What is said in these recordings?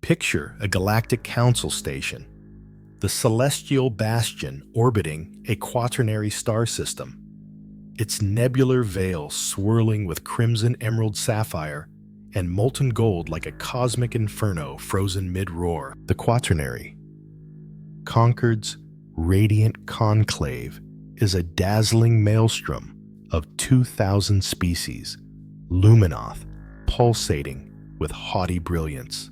Picture a galactic council station, the celestial bastion orbiting a quaternary star system, its nebular veil swirling with crimson emerald sapphire and molten gold like a cosmic inferno frozen mid-roar. The quaternary, Concord's radiant conclave, is a dazzling maelstrom of 2,000 species, Luminoth pulsating with haughty brilliance.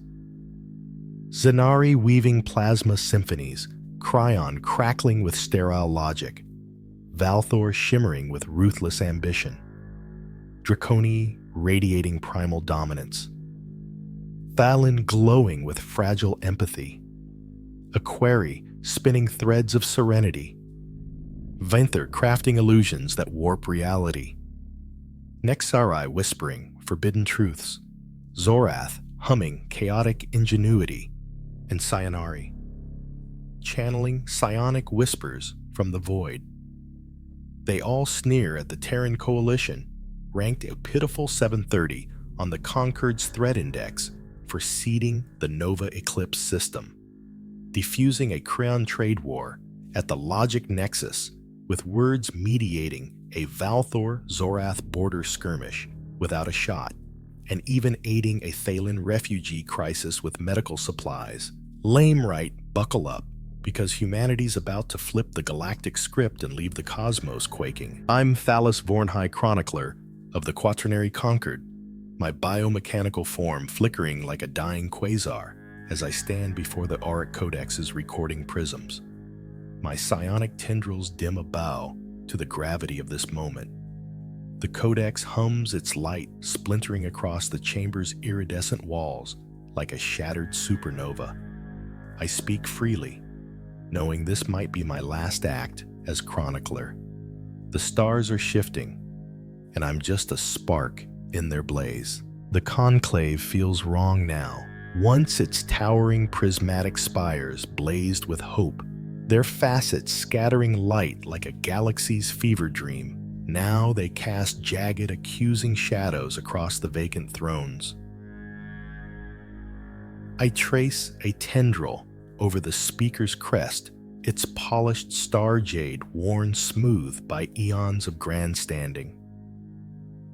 Zenari weaving plasma symphonies, Cryon crackling with sterile logic, Valthor shimmering with ruthless ambition, Draconi radiating primal dominance, Thallin glowing with fragile empathy, Aquari spinning threads of serenity, Venther crafting illusions that warp reality, Nexari whispering forbidden truths, Zorath humming chaotic ingenuity, and Sayonari channeling psionic whispers from the void. They all sneer at the Terran Coalition, ranked a pitiful 730 on the Concord's threat index for seeding the Nova Eclipse system, diffusing a Kreon trade war at the logic nexus with words mediating a Valthor-Zorath border skirmish without a shot, and even aiding a Thaylen refugee crisis with medical supplies. Lame right, buckle up, because humanity's about to flip the galactic script and leave the cosmos quaking. I'm Thallus Vornhai Chronicler of the Quaternary Concord, my biomechanical form flickering like a dying quasar as I stand before the Auric Codex's recording prisms. My psionic tendrils dim a bow to the gravity of this moment. The Codex hums its light splintering across the chamber's iridescent walls like a shattered supernova. I speak freely, knowing this might be my last act as chronicler. The stars are shifting, and I'm just a spark in their blaze. The conclave feels wrong now. Once its towering prismatic spires blazed with hope, their facets scattering light like a galaxy's fever dream. Now they cast jagged, accusing shadows across the vacant thrones. I trace a tendril over the speaker's crest, its polished star jade worn smooth by eons of grandstanding.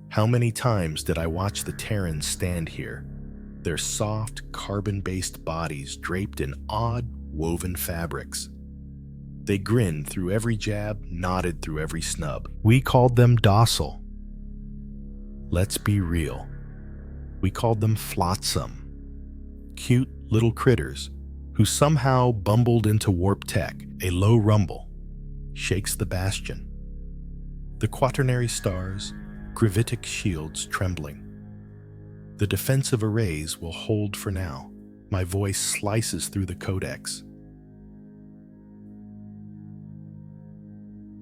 How many times did I watch the Terrans stand here, their soft, carbon-based bodies draped in odd, woven fabrics? They grinned through every jab, nodded through every snub. We called them docile. Let's be real. We called them flotsam. Cute little critters who somehow bumbled into warp tech. A low rumble shakes the bastion. The quaternary stars, gravitic shields trembling. The defensive arrays will hold for now. My voice slices through the codex.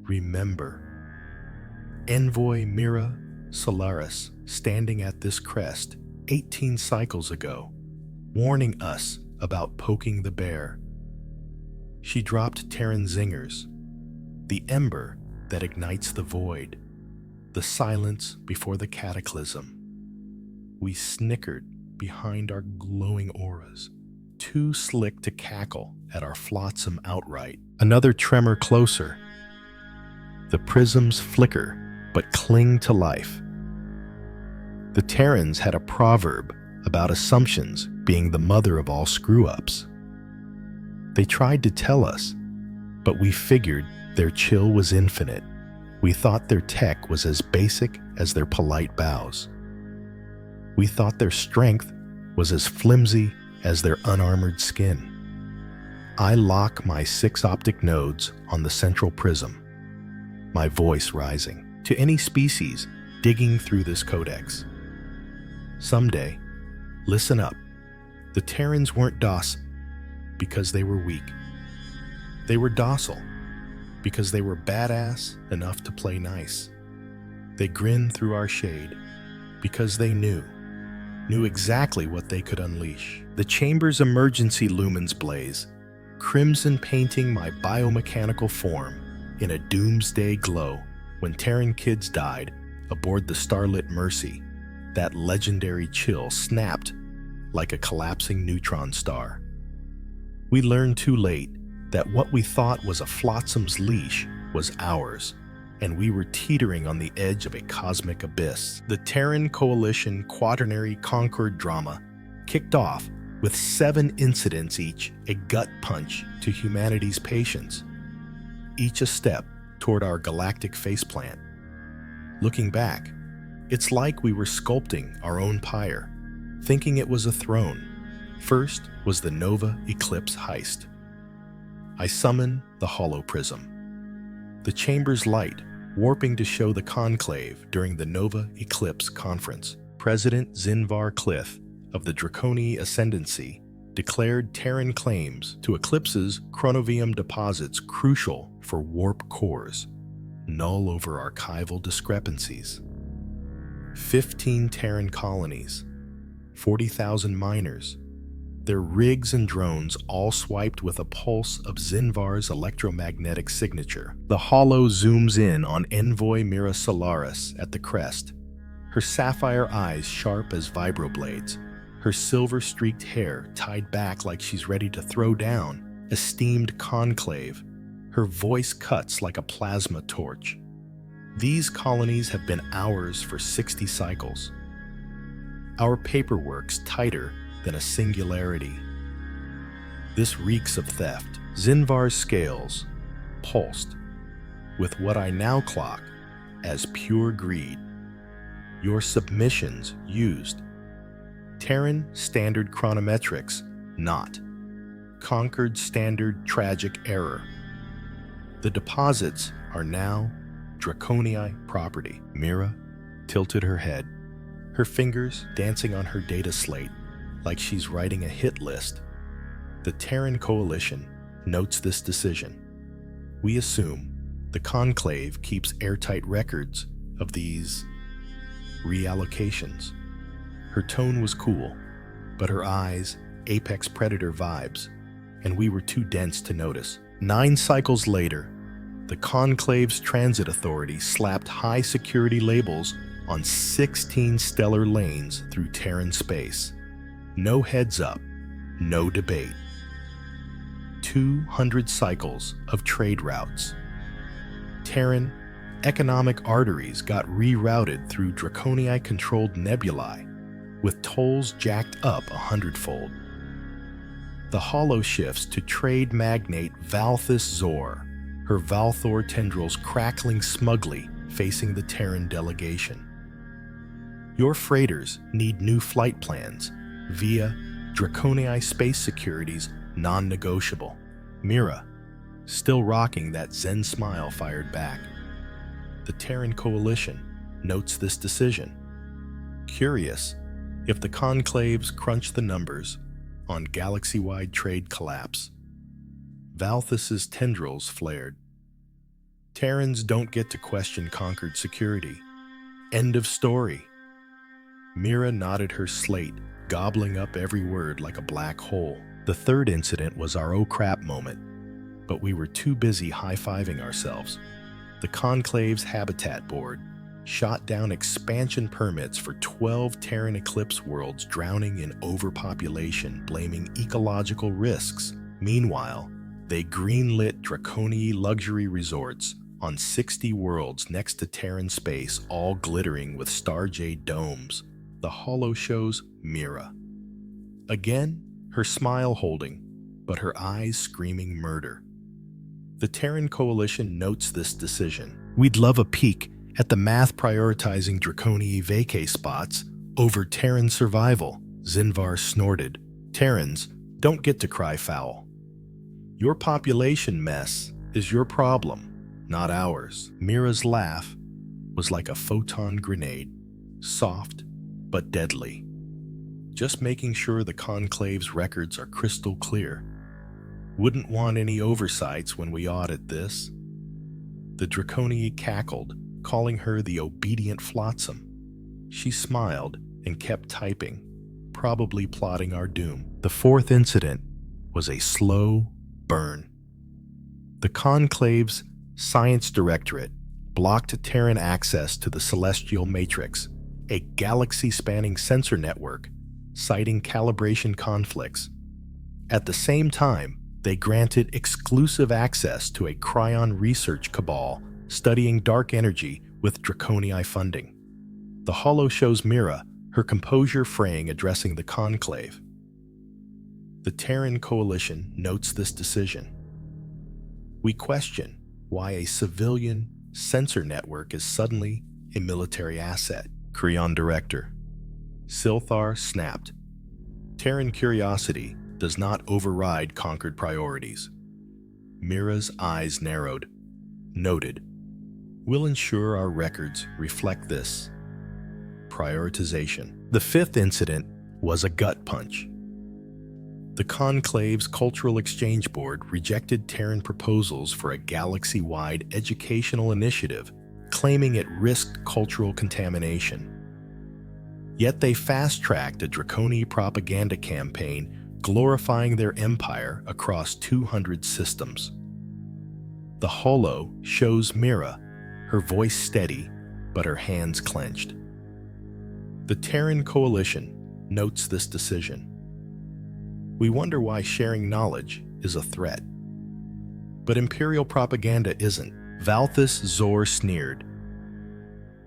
Remember, Envoy Mira Solaris standing at this crest 18 cycles ago, warning us about poking the bear. She dropped Terran zingers, the ember that ignites the void, the silence before the cataclysm. We snickered behind our glowing auras, too slick to cackle at our flotsam outright. Another tremor closer. The prisms flicker, but cling to life. The Terrans had a proverb about assumptions being the mother of all screw-ups. They tried to tell us, but we figured their chill was infinite. We thought their tech was as basic as their polite bows. We thought their strength was as flimsy as their unarmored skin. I lock my 6 optic nodes on the central prism, my voice rising to any species digging through this codex. Someday, listen up. The Terrans weren't docile because they were weak. They were docile because they were badass enough to play nice. They grinned through our shade because they knew exactly what they could unleash. The chamber's emergency lumens blaze, crimson painting my biomechanical form in a doomsday glow. When Terran kids died aboard the starlit Mercy, that legendary chill snapped like a collapsing neutron star. We learned too late that what we thought was a flotsam's leash was ours, and we were teetering on the edge of a cosmic abyss. The Terran Coalition Quaternary Concord drama kicked off with 7 incidents, each a gut punch to humanity's patience, each a step toward our galactic faceplant. Looking back, it's like we were sculpting our own pyre, thinking it was a throne. First was the Nova Eclipse heist. I summon the holoprism, the chamber's light warping to show the conclave during the Nova Eclipse conference. President Zinvar Cliff of the Draconi Ascendancy declared Terran claims to Eclipse's chronovium deposits crucial for warp cores, null over archival discrepancies. 15 Terran colonies, 40,000 miners, their rigs and drones all swiped with a pulse of Zinvar's electromagnetic signature. The holo zooms in on Envoy Mira Solaris at the crest, her sapphire eyes sharp as vibroblades, her silver-streaked hair tied back like she's ready to throw down. Esteemed conclave, her voice cuts like a plasma torch. These colonies have been ours for 60 cycles. Our paperwork's tighter than a singularity. This reeks of theft. Zinvar's scales pulsed with what I now clock as pure greed. Your submissions used Terran standard chronometrics, not Concord standard tragic error. The deposits are now Draconii property. Mira tilted her head, her fingers dancing on her data slate like she's writing a hit list. The Terran Coalition notes this decision. We assume the Conclave keeps airtight records of these reallocations. Her tone was cool, but her eyes, apex predator vibes, and we were too dense to notice. 9 cycles later, the Conclave's transit authority slapped high security labels on 16 stellar lanes through Terran space. No heads up, no debate. 200 cycles of trade routes. Terran economic arteries got rerouted through Draconii-controlled nebulae, with tolls jacked up 100-fold. The holo shifts to trade magnate Valthis Zor, her Valthor tendrils crackling smugly facing the Terran delegation. Your freighters need new flight plans via Draconii space security's non-negotiable. Mira, still rocking that Zen smile, fired back. The Terran Coalition notes this decision, curious if the conclaves crunch the numbers on galaxy-wide trade collapse. Valthis's tendrils flared. Terrans don't get to question conquered security. End of story. Mira nodded her slate, gobbling up every word like a black hole. The third incident was our oh crap moment, but we were too busy high-fiving ourselves. The Conclave's Habitat Board shot down expansion permits for 12 Terran Eclipse worlds drowning in overpopulation, blaming ecological risks. Meanwhile, they greenlit Draconii luxury resorts on 60 worlds next to Terran space, all glittering with starjade domes. The holo shows Mira. Again, her smile holding, but her eyes screaming murder. The Terran Coalition notes this decision. We'd love a peek at the math prioritizing Draconii vacay spots over Terran survival, Zinvar snorted. Terrans don't get to cry foul. Your population mess is your problem, not ours. Mira's laugh was like a photon grenade, soft but deadly. Just making sure the Conclave's records are crystal clear. Wouldn't want any oversights when we audit this. The Draconii cackled, calling her the obedient flotsam. She smiled and kept typing, probably plotting our doom. The fourth incident was a slow burn. The Conclave's Science Directorate blocked Terran access to the Celestial Matrix, a galaxy-spanning sensor network citing calibration conflicts. At the same time, they granted exclusive access to a Cryon research cabal studying dark energy with Draconi funding. The holo shows Mira, her composure fraying, addressing the conclave. The Terran coalition notes this decision. We question why a civilian sensor network is suddenly a military asset. Creon director. Silthar snapped. Terran curiosity does not override conquered priorities. Mira's eyes narrowed. Noted. We'll ensure our records reflect this. Prioritization. The fifth incident was a gut punch. The Conclave's Cultural Exchange Board rejected Terran proposals for a galaxy-wide educational initiative, claiming it risked cultural contamination. Yet they fast-tracked a Draconi propaganda campaign glorifying their empire across 200 systems. The holo shows Mira, her voice steady, but her hands clenched. The Terran coalition notes this decision. We wonder why sharing knowledge is a threat. But Imperial propaganda isn't. Valthus Zor sneered.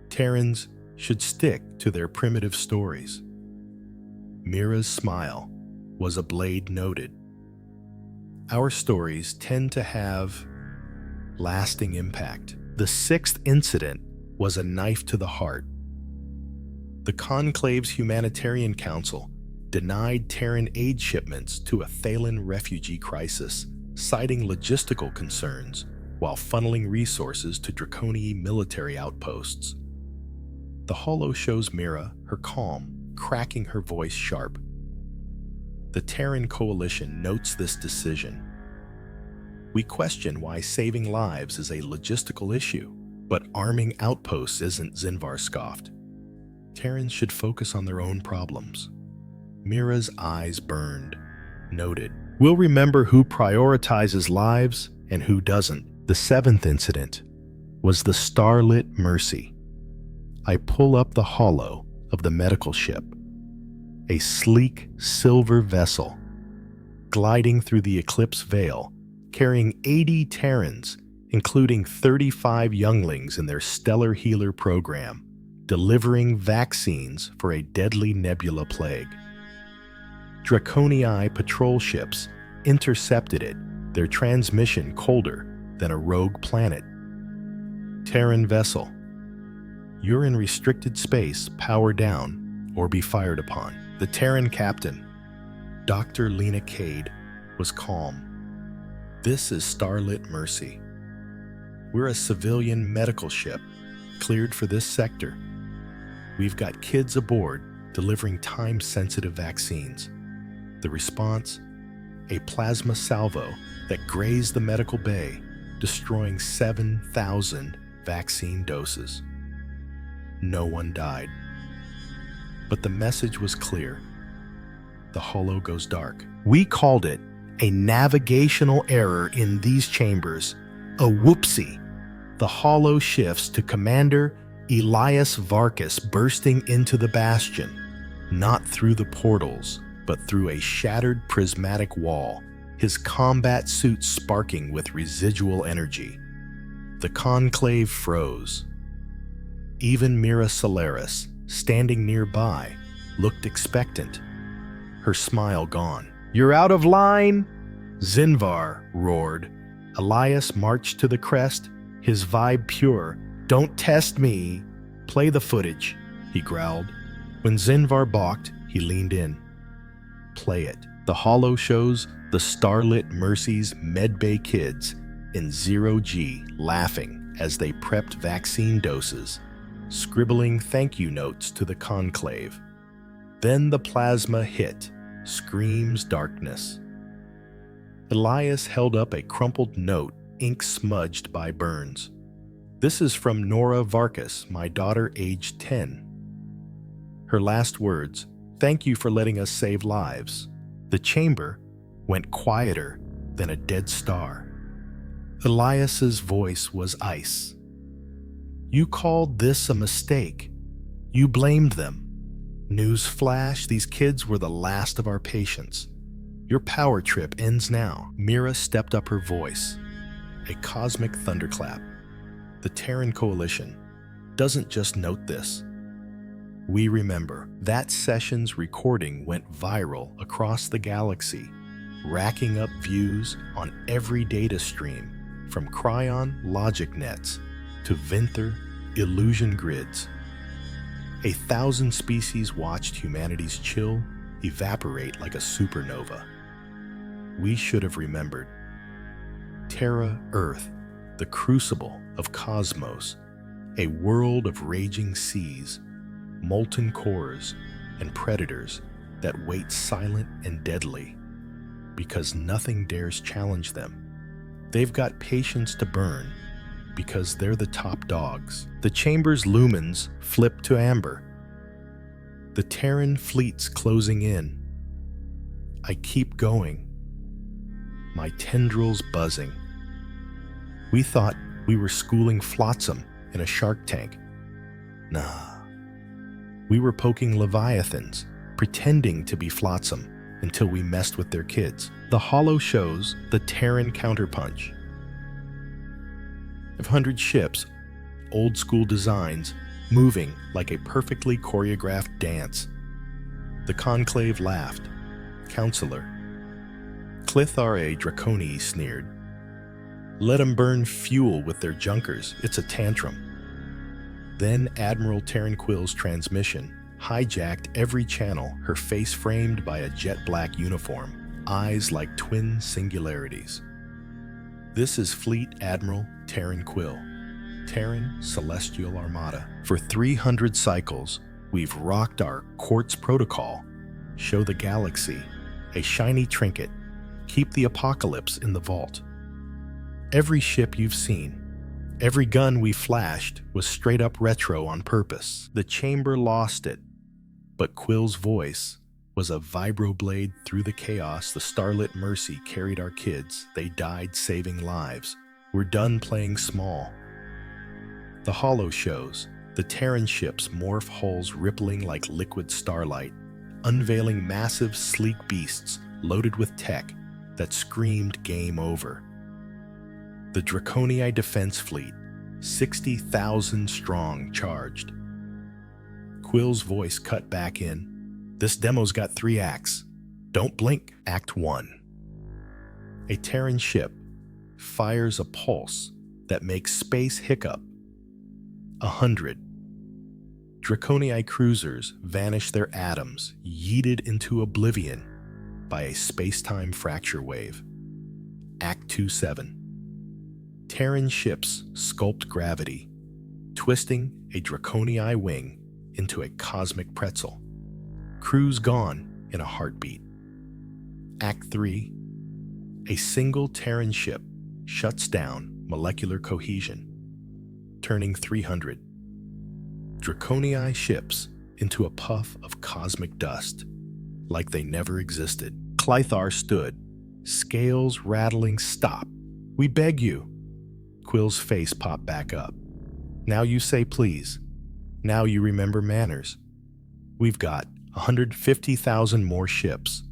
Terrans should stick to their primitive stories. Mira's smile was a blade noted. Our stories tend to have lasting impact. The sixth incident was a knife to the heart. The Conclave's Humanitarian Council denied Terran aid shipments to a Thalen refugee crisis, citing logistical concerns while funneling resources to Draconi military outposts. The holo shows Mira, her calm, cracking her voice sharp. The Terran coalition notes this decision. We question why saving lives is a logistical issue, but arming outposts isn't, Zinvar scoffed. Terrans should focus on their own problems. Mira's eyes burned. Noted. We'll remember who prioritizes lives and who doesn't. The seventh incident was the Starlit Mercy. I pull up the holo of the medical ship, a sleek silver vessel, gliding through the Eclipse Veil, carrying 80 Terrans, including 35 younglings in their Stellar Healer program, delivering vaccines for a deadly nebula plague. Draconi patrol ships intercepted it, their transmission colder than a rogue planet. Terran vessel. You're in restricted space, power down, or be fired upon. The Terran captain, Dr. Lena Cade, was calm. This is Starlit Mercy. We're a civilian medical ship, cleared for this sector. We've got kids aboard delivering time-sensitive vaccines. The response? A plasma salvo that grazed the medical bay, destroying 7,000 vaccine doses. No one died. But the message was clear. The holo goes dark. We called it a navigational error in these chambers, a whoopsie. The holo shifts to Commander Elias Varkas bursting into the bastion, not through the portals, but through a shattered prismatic wall, his combat suit sparking with residual energy. The conclave froze. Even Mira Solaris, standing nearby, looked expectant, her smile gone. You're out of line! Zinvar roared. Elias marched to the crest, his vibe pure. Don't test me. Play the footage, he growled. When Zinvar balked, he leaned in. Play it. The holo shows the Starlit Mercy's medbay kids in 0G laughing as they prepped vaccine doses, scribbling thank you notes to the conclave. Then the plasma hit, screams darkness. Elias held up a crumpled note, ink smudged by burns. This is from Nora Varkas, my daughter aged 10. Her last words, thank you for letting us save lives. The chamber went quieter than a dead star. Elias's voice was ice. You called this a mistake. You blamed them. News flash, these kids were the last of our patients. Your power trip ends now. Mira stepped up her voice. A cosmic thunderclap. The Terran Coalition doesn't just note this. We remember. That session's recording went viral across the galaxy, racking up views on every data stream, from Cryon logic nets to Vinther illusion grids. 1,000 species watched humanity's chill evaporate like a supernova. We should have remembered. Terra Earth, the crucible of cosmos, a world of raging seas, molten cores, and predators that wait silent and deadly because nothing dares challenge them. They've got patience to burn because they're the top dogs. The chamber's lumens flip to amber. The Terran fleet's closing in. I keep going, my tendrils buzzing. We thought we were schooling flotsam in a shark tank. Nah. We were poking leviathans, pretending to be flotsam until we messed with their kids. The holo shows the Terran counterpunch. 500 ships, old school designs, moving like a perfectly choreographed dance. The conclave laughed. Counselor. Clithare Draconi sneered. Let 'em burn fuel with their junkers, it's a tantrum. Then Admiral Terranquil's transmission hijacked every channel, her face framed by a jet-black uniform, eyes like twin singularities. This is Fleet Admiral Terranquil, Terran Celestial Armada. For 300 cycles, we've rocked our quartz protocol, show the galaxy, a shiny trinket, keep the apocalypse in the vault. Every ship you've seen, every gun we flashed was straight up retro on purpose. The chamber lost it, but Quill's voice was a vibroblade through the chaos. The starlit mercy carried our kids. They died saving lives. We're done playing small. The holo shows, the Terran ships morph hulls rippling like liquid starlight, unveiling massive sleek beasts loaded with tech that screamed game over. The Draconii Defense Fleet, 60,000 strong, charged. Quill's voice cut back in. This demo's got 3 acts. Don't blink. Act 1. A Terran ship fires a pulse that makes space hiccup. 100. Draconii cruisers vanish their atoms, yeeted into oblivion by a space-time fracture wave. Act 2-7. Terran ships sculpt gravity, twisting a Draconii wing into a cosmic pretzel. Crews gone in a heartbeat. Act 3. A single Terran ship shuts down molecular cohesion, turning 300 Draconii ships into a puff of cosmic dust, like they never existed. Clythar stood, scales rattling. Stop. We beg you. Quill's face popped back up. Now you say please. Now you remember manners. We've got 150,000 more ships,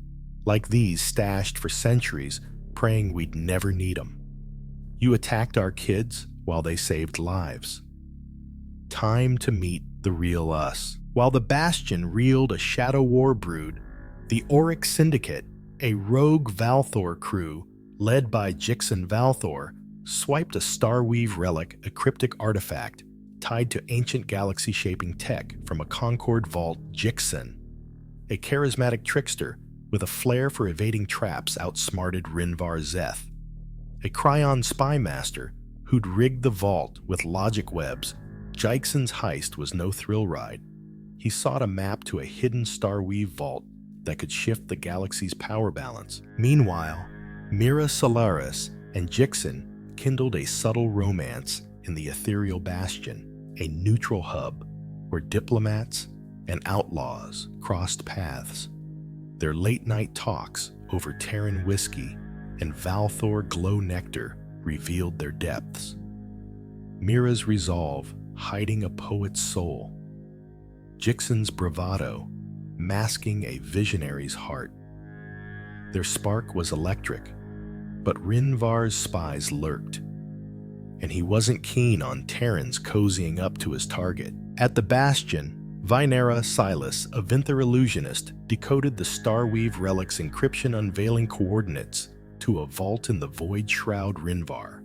like these stashed for centuries, praying we'd never need them. You attacked our kids while they saved lives. Time to meet the real us. While the Bastion reeled a shadow war brood, the Auric Syndicate, a rogue Valthor crew led by Jixen Valthor, swiped a Starweave relic, a cryptic artifact tied to ancient galaxy-shaping tech from a Concord vault. Jixen, a charismatic trickster with a flair for evading traps, outsmarted Rinvar Zeth, a Cryon spy master who'd rigged the vault with logic webs. Jixen's heist was no thrill ride. He sought a map to a hidden Starweave vault that could shift the galaxy's power balance. Meanwhile, Mira Solaris and Jixen kindled a subtle romance in the ethereal Bastion, a neutral hub where diplomats and outlaws crossed paths. Their late-night talks over Terran whiskey and Valthor glow nectar revealed their depths. Mira's resolve hiding a poet's soul. Jixen's bravado masking a visionary's heart. Their spark was electric, but Rinvar's spies lurked, and he wasn't keen on Terrans cozying up to his target. At the Bastion, Vinera Silas, a Vinther illusionist, decoded the Starweave relic's encryption unveiling coordinates to a vault in the Void Shroud Rinvar.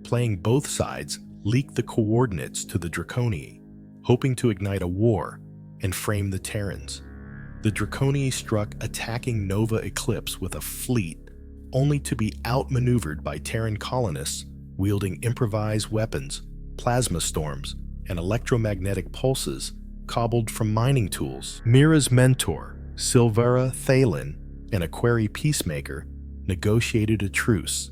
Playing both sides, leaked the coordinates to the Draconii, hoping to ignite a war and frame the Terrans. The Draconii struck, attacking Nova Eclipse with a fleet, only to be outmaneuvered by Terran colonists wielding improvised weapons, plasma storms, and electromagnetic pulses cobbled from mining tools. Mira's mentor, Silvera Thalen, an Aquari peacemaker, negotiated a truce,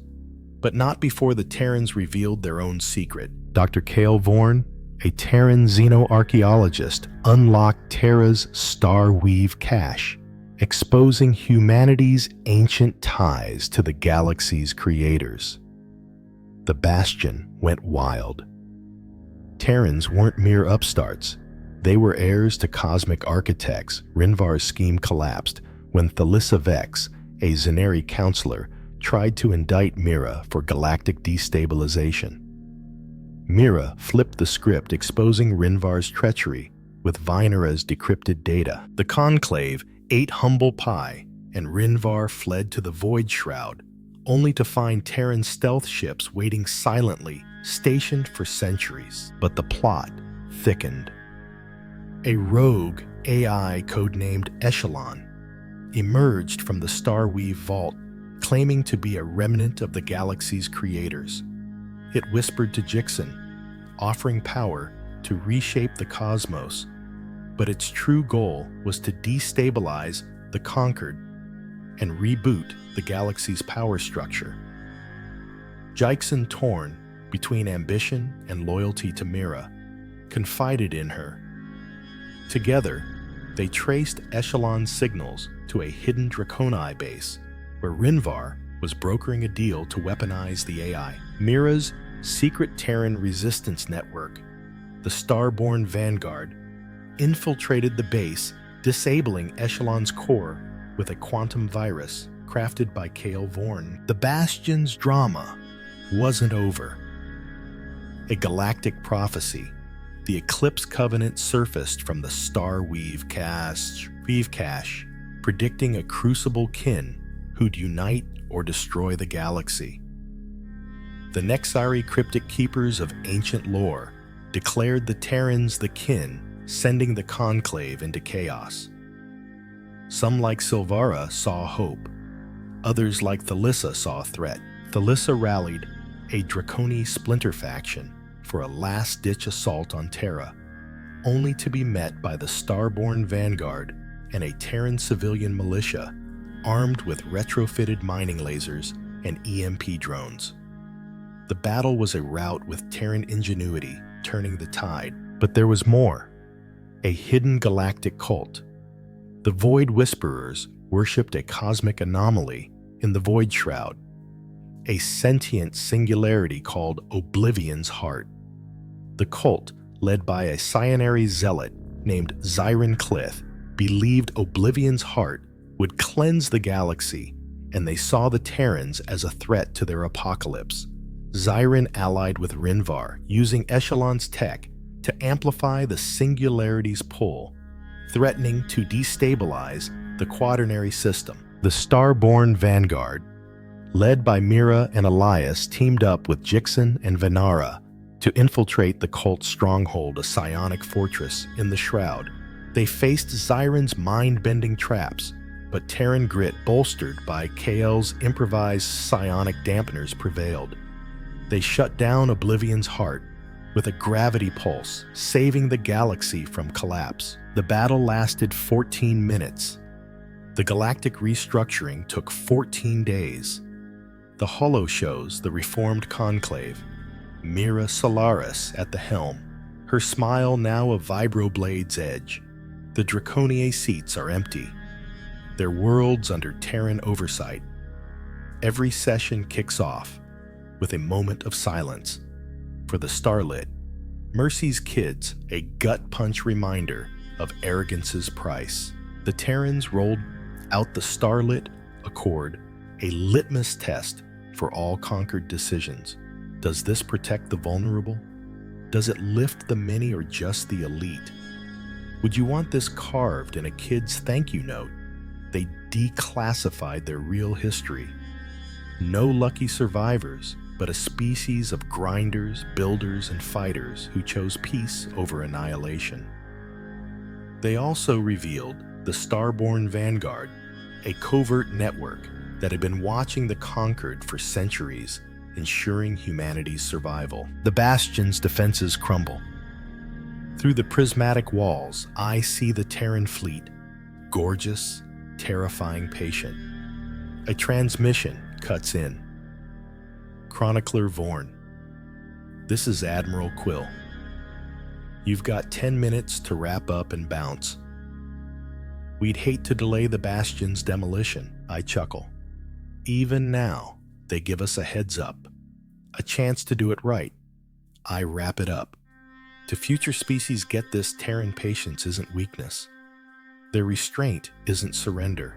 but not before the Terrans revealed their own secret. Dr. Cale Vorn, a Terran xenoarchaeologist, unlocked Terra's Starweave cache, exposing humanity's ancient ties to the galaxy's creators. The Bastion went wild. Terrans weren't mere upstarts. They were heirs to cosmic architects. Rinvar's scheme collapsed when Thalissa Vex, a Zenari counselor, tried to indict Mira for galactic destabilization. Mira flipped the script, exposing Rinvar's treachery with Vinera's decrypted data. The Conclave ate humble pie, and Rinvar fled to the Void Shroud, only to find Terran stealth ships waiting silently, stationed for centuries. But the plot thickened. A rogue AI codenamed Echelon emerged from the Starweave vault, claiming to be a remnant of the galaxy's creators. It whispered to Jixen, offering power to reshape the cosmos, but its true goal was to destabilize the conquered and reboot the galaxy's power structure. Jixen, torn between ambition and loyalty to Mira, confided in her. Together, they traced Echelon's signals to a hidden Draconii base, where Rinvar was brokering a deal to weaponize the AI. Mira's secret Terran resistance network, the Starborn Vanguard, infiltrated the base, disabling Echelon's core with a quantum virus crafted by Cale Vorn. The Bastion's drama wasn't over. A galactic prophecy, the Eclipse Covenant, surfaced from the Starweave cache, predicting a crucible kin who'd unite or destroy the galaxy. The Nexari cryptic keepers of ancient lore declared the Terrans the kin, sending the Conclave into chaos. Some, like Silvara, saw hope. Others, like Thalissa, saw a threat. Thalissa rallied a Draconii splinter faction for a last-ditch assault on Terra, only to be met by the Starborn Vanguard and a Terran civilian militia armed with retrofitted mining lasers and EMP drones. The battle was a rout with Terran ingenuity turning the tide, but there was more. A hidden galactic cult. The Void Whisperers worshipped a cosmic anomaly in the Void Shroud, a sentient singularity called Oblivion's Heart. The cult, led by a Cyanary zealot named Zyron Clith, believed Oblivion's Heart would cleanse the galaxy, and they saw the Terrans as a threat to their apocalypse. Zyron allied with Rinvar, using Echelon's tech to amplify the singularity's pull, threatening to destabilize the quaternary system. The Starborn Vanguard, led by Mira and Elias, teamed up with Jixen and Venara to infiltrate the cult's stronghold, a psionic fortress in the Shroud. They faced Zyron's mind-bending traps, but Terran grit, bolstered by Kael's improvised psionic dampeners, prevailed. They shut down Oblivion's Heart with a gravity pulse, saving the galaxy from collapse. The battle lasted 14 minutes. The galactic restructuring took 14 days. The holo shows the reformed conclave, Mira Solaris at the helm, her smile now a vibroblade's edge. The Draconia seats are empty, their worlds under Terran oversight. Every session kicks off with a moment of silence. For the Starlit, Mercy's kids, a gut-punch reminder of arrogance's price. The Terrans rolled out the starlit Accord, a litmus test for all conquered decisions. Does this protect the vulnerable? Does it lift the many or just the elite? Would you want this carved in a kid's thank you note? They declassified their real history. No lucky survivors, but a species of grinders, builders, and fighters who chose peace over annihilation. They also revealed the Starborn Vanguard, a covert network that had been watching the conquered for centuries, ensuring humanity's survival. The Bastion's defenses crumble. Through the prismatic walls, I see the Terran fleet, gorgeous, terrifying, patient. A transmission cuts in. Chronicler Vorn. This is Admiral Quill. You've got 10 minutes to wrap up and bounce. We'd hate to delay the Bastion's demolition, I chuckle. Even now, they give us a heads up. A chance to do it right. I wrap it up. To future species get this, Terran patience isn't weakness. Their restraint isn't surrender.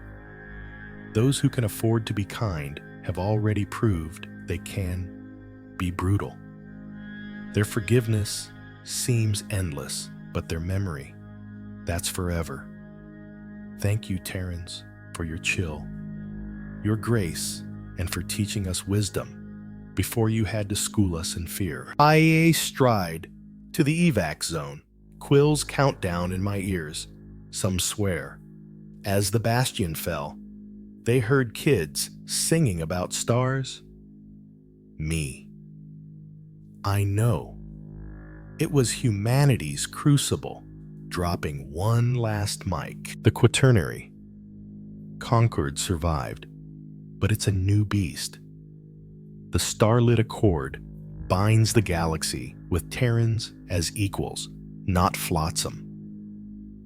Those who can afford to be kind have already proved they can be brutal. Their forgiveness seems endless, but their memory, that's forever. Thank you, Terrans, for your chill, your grace, and for teaching us wisdom before you had to school us in fear. I stride to the evac zone, Quill's countdown in my ears. Some swear. As the Bastion fell, they heard kids singing about stars. Me. I know. It was humanity's crucible, dropping one last mic. The Quaternary. Concord survived, but it's a new beast. The starlit Accord binds the galaxy with Terrans as equals, not flotsam.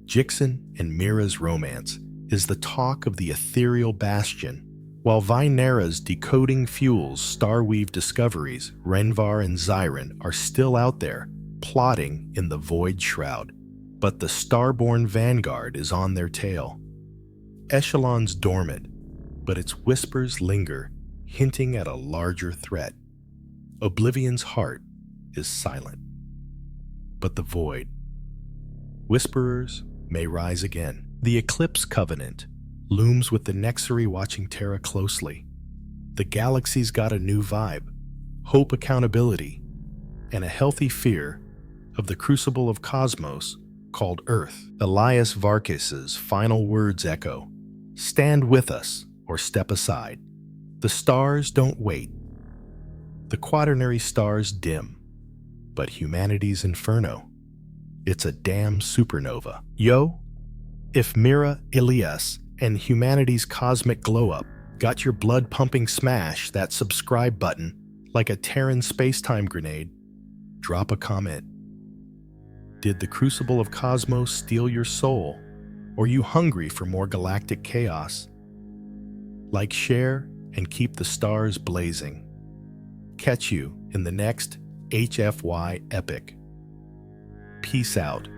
Jixen and Mira's romance is the talk of the ethereal Bastion, while Vinera's decoding fuels Starweave discoveries. Renvar and Zyron are still out there, plotting in the Void Shroud, but the Starborn Vanguard is on their tail. Echelon's dormant, but its whispers linger, hinting at a larger threat. Oblivion's heart is silent, but the Void. Whisperers may rise again. The Eclipse Covenant looms with the Nexari watching Terra closely. The galaxy's got a new vibe, hope, accountability, and a healthy fear of the crucible of cosmos called Earth. Elias Varkis's final words echo, "Stand with us or step aside." The stars don't wait. The quaternary stars dim, but humanity's inferno, it's a damn supernova. Yo, if Mira, Ilias, and humanity's cosmic glow-up got your blood-pumping, smash that subscribe button like a Terran space-time grenade. Drop a comment. Did the crucible of cosmos steal your soul? Or you hungry for more galactic chaos? Like, share, and keep the stars blazing. Catch you in the next HFY epic. Peace out.